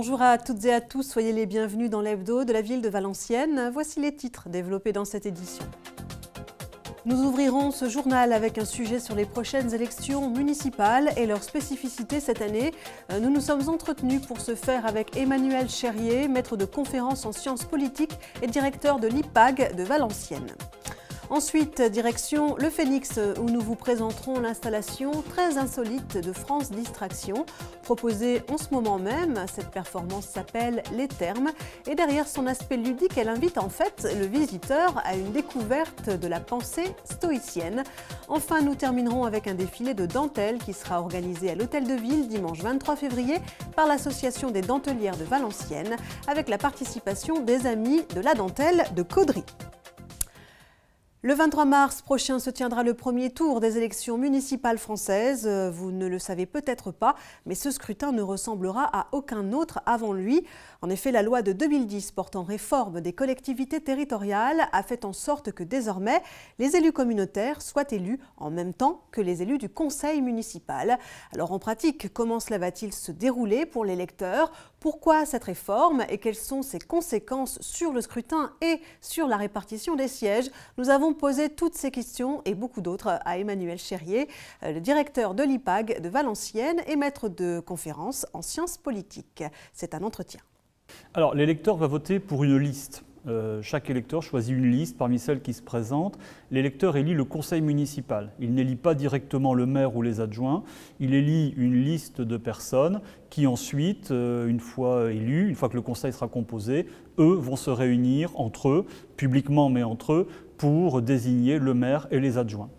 Bonjour à toutes et à tous, soyez les bienvenus dans l'hebdo de la ville de Valenciennes. Voici les titres développés dans cette édition. Nous ouvrirons ce journal avec un sujet sur les prochaines élections municipales et leurs spécificités cette année. Nous nous sommes entretenus pour ce faire avec Emmanuel Cherrier, maître de conférences en sciences politiques et directeur de l'IPAG de Valenciennes. Ensuite, direction le Phénix, où nous vous présenterons l'installation très insolite de France Distraction, proposée en ce moment même. Cette performance s'appelle Les Thermes et derrière son aspect ludique, elle invite en fait le visiteur à une découverte de la pensée stoïcienne. Enfin, nous terminerons avec un défilé de dentelle qui sera organisé à l'Hôtel de Ville dimanche 23 février par l'Association des dentelières de Valenciennes avec la participation des amis de la dentelle de Caudry. Le 23 mars prochain se tiendra le premier tour des élections municipales françaises. Vous ne le savez peut-être pas, mais ce scrutin ne ressemblera à aucun autre avant lui. En effet, la loi de 2010 portant réforme des collectivités territoriales a fait en sorte que désormais, les élus communautaires soient élus en même temps que les élus du conseil municipal. Alors en pratique, comment cela va-t-il se dérouler pour l'électeur ? Pourquoi cette réforme et quelles sont ses conséquences sur le scrutin et sur la répartition des sièges? Nous avons posé toutes ces questions et beaucoup d'autres à Emmanuel Cherrier, le directeur de l'IPAG de Valenciennes et maître de conférences en sciences politiques. C'est un entretien. Alors, l'électeur va voter pour une liste. Chaque électeur choisit une liste parmi celles qui se présentent. L'électeur élit le conseil municipal. Il n'élit pas directement le maire ou les adjoints. Il élit une liste de personnes qui ensuite, une fois élus, une fois que le conseil sera composé, eux vont se réunir entre eux, publiquement mais entre eux, pour désigner le maire et les adjoints.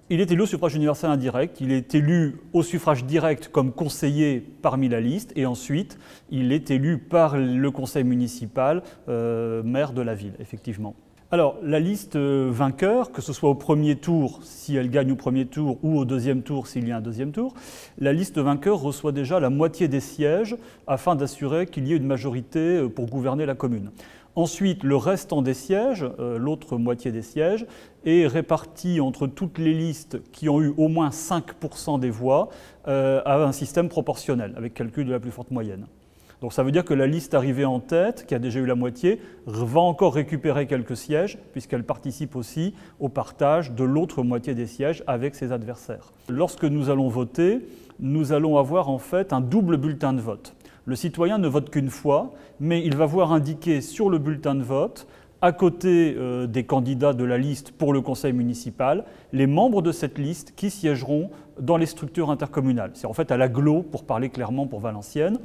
Il est élu au suffrage universel indirect, il est élu au suffrage direct comme conseiller parmi la liste et ensuite il est élu par le conseil municipal, maire de la ville, effectivement. Alors la liste vainqueur, que ce soit au premier tour si elle gagne au premier tour ou au deuxième tour s'il y a un deuxième tour, la liste vainqueur reçoit déjà la moitié des sièges afin d'assurer qu'il y ait une majorité pour gouverner la commune. Ensuite, le restant des sièges, l'autre moitié des sièges, est réparti entre toutes les listes qui ont eu au moins 5% des voix à un système proportionnel, avec calcul de la plus forte moyenne. Donc ça veut dire que la liste arrivée en tête, qui a déjà eu la moitié, va encore récupérer quelques sièges, puisqu'elle participe aussi au partage de l'autre moitié des sièges avec ses adversaires. Lorsque nous allons voter, nous allons avoir en fait un double bulletin de vote. Le citoyen ne vote qu'une fois, mais il va voir indiqué sur le bulletin de vote, à côté des candidats de la liste pour le conseil municipal, les membres de cette liste qui siégeront dans les structures intercommunales. C'est en fait à l'agglo, pour parler clairement pour Valenciennes.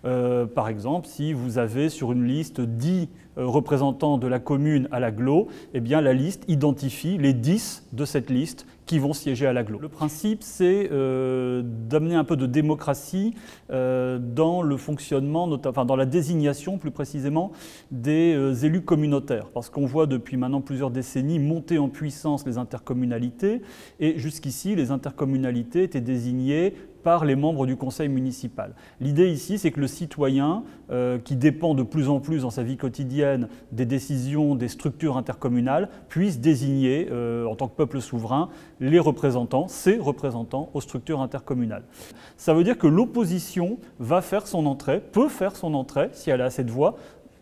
Par exemple, si vous avez sur une liste 10 représentants de la commune à l'agglo, eh bien la liste identifie les 10 de cette liste qui vont siéger à l'agglo. Le principe, c'est d'amener un peu de démocratie dans le fonctionnement, enfin dans la désignation plus précisément des élus communautaires. Parce qu'on voit depuis maintenant plusieurs décennies monter en puissance les intercommunalités et jusqu'ici les intercommunalités étaient désignées par les membres du conseil municipal. L'idée ici, c'est que le citoyen, qui dépend de plus en plus dans sa vie quotidienne des décisions des structures intercommunales, puisse désigner, en tant que peuple souverain, les représentants, ses représentants aux structures intercommunales. Ça veut dire que l'opposition va faire son entrée, peut faire son entrée, si elle a assez de voix,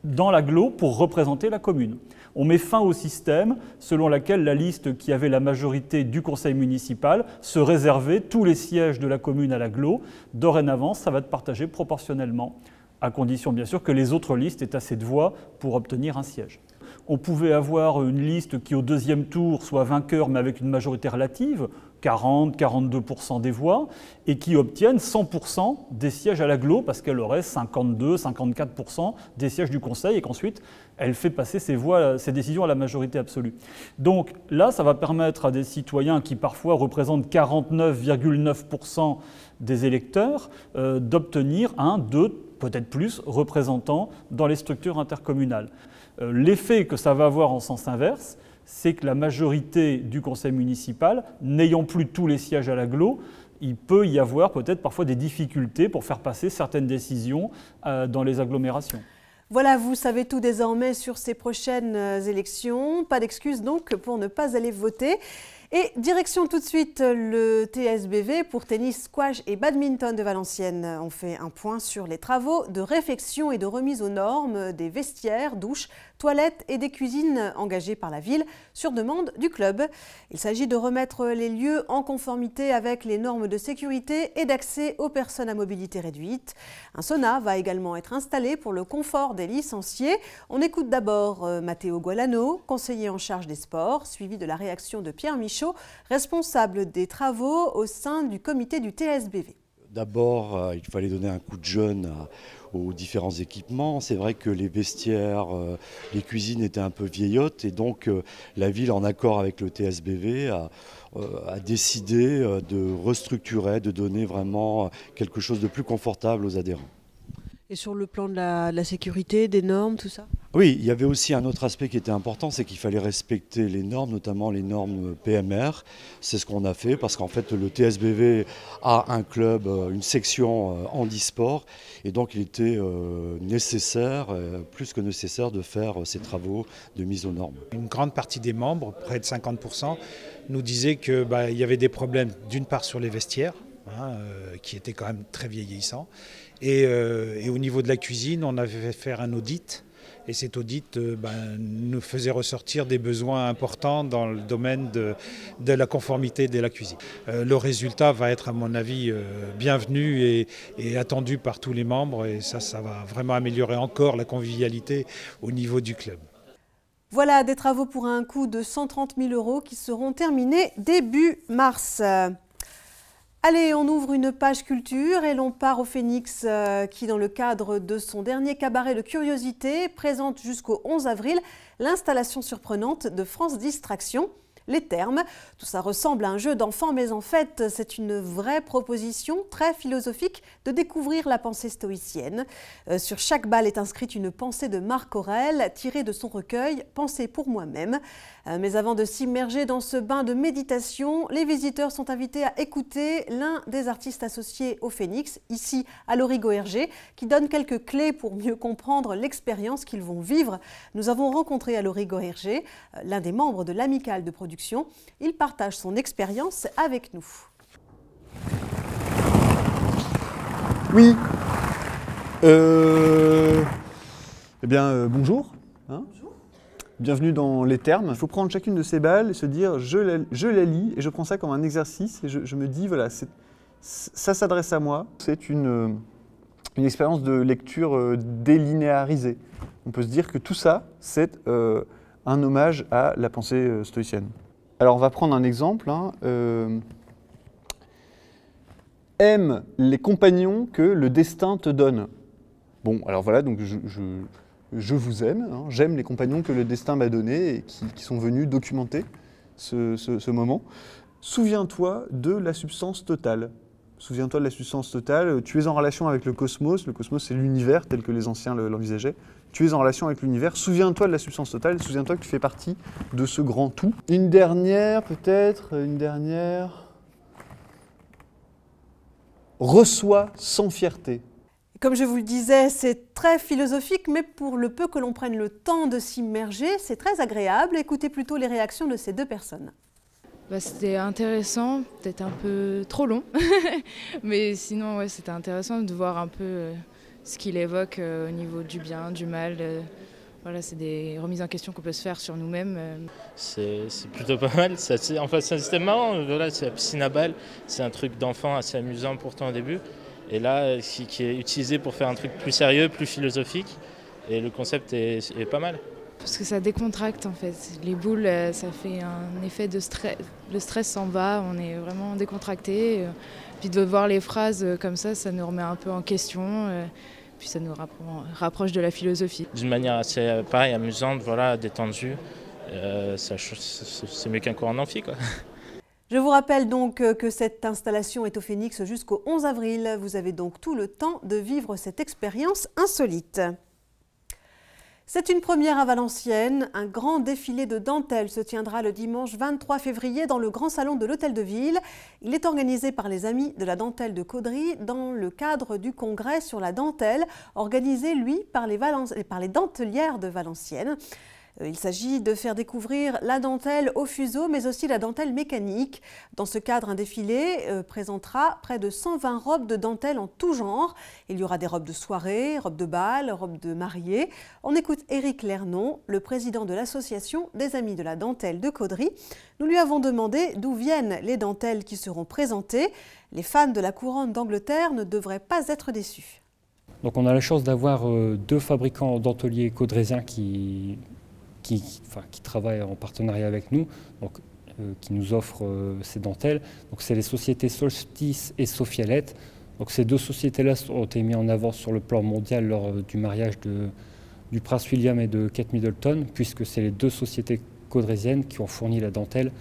dans l'agglo pour représenter la commune. On met fin au système selon lequel la liste qui avait la majorité du conseil municipal se réservait tous les sièges de la commune à l'agglo. Dorénavant, ça va être partagé proportionnellement, à condition bien sûr que les autres listes aient assez de voix pour obtenir un siège. On pouvait avoir une liste qui au deuxième tour soit vainqueur mais avec une majorité relative, 40-42% des voix, et qui obtiennent 100% des sièges à l'agglo parce qu'elle aurait 52-54% des sièges du conseil et qu'ensuite elle fait passer ses décisions à la majorité absolue. Donc là, ça va permettre à des citoyens qui parfois représentent 49,9% des électeurs d'obtenir 1, 2, peut-être plus, représentants dans les structures intercommunales. L'effet que ça va avoir en sens inverse, c'est que la majorité du conseil municipal, n'ayant plus tous les sièges à l'agglo, il peut y avoir peut-être parfois des difficultés pour faire passer certaines décisions dans les agglomérations. Voilà, vous savez tout désormais sur ces prochaines élections. Pas d'excuse donc pour ne pas aller voter. Et direction tout de suite le TSBV pour tennis, squash et badminton de Valenciennes. On fait un point sur les travaux de réfection et de remise aux normes des vestiaires, douches, toilettes et des cuisines engagées par la ville sur demande du club. Il s'agit de remettre les lieux en conformité avec les normes de sécurité et d'accès aux personnes à mobilité réduite. Un sauna va également être installé pour le confort des licenciés. On écoute d'abord Matteo Gualano, conseiller en charge des sports, suivi de la réaction de Pierre Michaud, responsable des travaux au sein du comité du TSBV. D'abord, il fallait donner un coup de jeune aux différents équipements. C'est vrai que les vestiaires, les cuisines étaient un peu vieillottes et donc la ville, en accord avec le TSBV, a décidé de restructurer, de donner vraiment quelque chose de plus confortable aux adhérents. Et sur le plan de la sécurité, des normes, tout ça ? Oui, il y avait aussi un autre aspect qui était important, c'est qu'il fallait respecter les normes, notamment les normes PMR. C'est ce qu'on a fait parce qu'en fait le TSBV a un club, une section handisport et donc il était nécessaire, plus que nécessaire, de faire ces travaux de mise aux normes. Une grande partie des membres, près de 50%, nous disaient qu'il y avait des problèmes d'une part sur les vestiaires, qui étaient quand même très vieillissants, et au niveau de la cuisine, on avait fait faire un audit. Et cet audit nous faisait ressortir des besoins importants dans le domaine de la conformité de la cuisine. Le résultat va être, à mon avis, bienvenu et attendu par tous les membres. Et ça va vraiment améliorer encore la convivialité au niveau du club. Voilà des travaux pour un coût de 130 000 € qui seront terminés début mars. Allez, on ouvre une page culture et l'on part au Phénix qui, dans le cadre de son dernier cabaret de curiosité, présente jusqu'au 11 avril l'installation surprenante de France Distraction. Les termes, tout ça ressemble à un jeu d'enfant, mais en fait, c'est une vraie proposition très philosophique de découvrir la pensée stoïcienne. Sur chaque balle est inscrite une pensée de Marc Aurèle, tirée de son recueil « Pensée pour moi-même ». Mais avant de s'immerger dans ce bain de méditation, les visiteurs sont invités à écouter l'un des artistes associés au Phénix, ici à l'Origo Hergé, qui donne quelques clés pour mieux comprendre l'expérience qu'ils vont vivre. Nous avons rencontré à l'Origo Hergé l'un des membres de l'amicale de production. Il partage son expérience avec nous. Oui. Eh bien, bonjour. Bonjour. Bienvenue dans les termes. Il faut prendre chacune de ces balles et se dire je la lis et je prends ça comme un exercice et je me dis voilà, ça s'adresse à moi. C'est une expérience de lecture délinéarisée. On peut se dire que tout ça, c'est un hommage à la pensée stoïcienne. Alors on va prendre un exemple. Aime les compagnons que le destin te donne. Bon, alors voilà, donc je vous aime, j'aime les compagnons que le destin m'a donnés et qui sont venus documenter ce moment. Souviens-toi de la substance totale. Souviens-toi de la substance totale, tu es en relation avec le cosmos c'est l'univers tel que les anciens l'envisageaient. Tu es en relation avec l'univers, souviens-toi de la substance totale, souviens-toi que tu fais partie de ce grand tout. Une dernière, peut-être, Reçois sans fierté. Comme je vous le disais, c'est très philosophique, mais pour le peu que l'on prenne le temps de s'immerger, c'est très agréable. Écoutez plutôt les réactions de ces deux personnes. C'était intéressant, peut-être un peu trop long, mais sinon ouais, c'était intéressant de voir un peu ce qu'il évoque au niveau du bien, du mal. Voilà, c'est des remises en question qu'on peut se faire sur nous-mêmes. C'est plutôt pas mal. C'est un système marrant. Voilà, c'est la piscine à balles. C'est un truc d'enfant assez amusant pourtant au début. Et là, qui est utilisé pour faire un truc plus sérieux, plus philosophique. Et le concept est pas mal. Parce que ça décontracte en fait. Les boules, ça fait un effet de stress. Le stress s'en va, on est vraiment décontracté. Puis de voir les phrases comme ça nous remet un peu en question. Puis ça nous rapproche de la philosophie. D'une manière assez pareil, amusante, voilà, détendue. C'est mieux qu'un cours en amphi, quoi. Je vous rappelle donc que cette installation est au Phénix jusqu'au 11 avril. Vous avez donc tout le temps de vivre cette expérience insolite. C'est une première à Valenciennes. Un grand défilé de dentelle se tiendra le dimanche 23 février dans le grand salon de l'Hôtel de Ville. Il est organisé par les Amis de la dentelle de Caudry dans le cadre du congrès sur la dentelle, organisé, lui, par les dentelières de Valenciennes. Il s'agit de faire découvrir la dentelle au fuseau, mais aussi la dentelle mécanique. Dans ce cadre, un défilé présentera près de 120 robes de dentelle en tout genre. Il y aura des robes de soirée, robes de bal, robes de mariée. On écoute Éric Lernon, le président de l'association des Amis de la Dentelle de Caudry. Nous lui avons demandé d'où viennent les dentelles qui seront présentées. Les fans de la couronne d'Angleterre ne devraient pas être déçus. Donc on a la chance d'avoir deux fabricants denteliers caudrésiens qui travaillent en partenariat avec nous, donc, qui nous offrent ces dentelles. Donc c'est les sociétés Solstice et Sophialette. Donc ces deux sociétés-là ont été mises en avant sur le plan mondial lors du mariage du prince William et de Kate Middleton, puisque c'est les deux sociétés caudrésiennes qui ont fourni la dentelle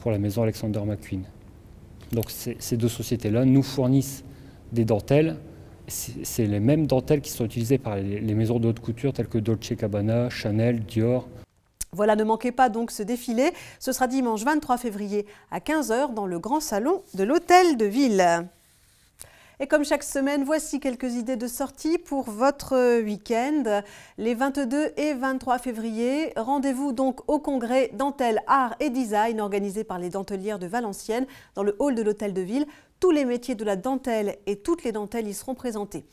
pour la maison Alexander McQueen. Donc ces deux sociétés-là nous fournissent des dentelles. C'est les mêmes dentelles qui sont utilisées par les maisons de haute couture telles que Dolce & Gabbana, Chanel, Dior. Voilà, ne manquez pas donc ce défilé. Ce sera dimanche 23 février à 15 h dans le grand salon de l'Hôtel de Ville. Et comme chaque semaine, voici quelques idées de sortie pour votre week-end. Les 22 et 23 février, rendez-vous donc au congrès Dentelle, Art et Design organisé par les dentelières de Valenciennes dans le hall de l'Hôtel de Ville. Tous les métiers de la dentelle et toutes les dentelles y seront présentés.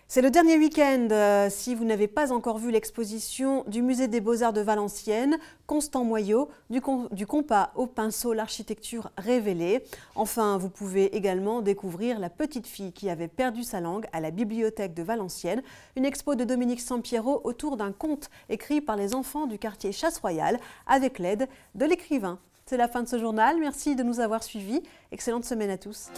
C'est le dernier week-end, si vous n'avez pas encore vu l'exposition du Musée des Beaux-Arts de Valenciennes, Constant Moyau, du compas au pinceau, l'architecture révélée. Enfin, vous pouvez également découvrir La petite fille qui avait perdu sa langue à la bibliothèque de Valenciennes, une expo de Dominique Sampiero autour d'un conte écrit par les enfants du quartier Chasse-Royale avec l'aide de l'écrivain. C'est la fin de ce journal, merci de nous avoir suivis. Excellente semaine à tous.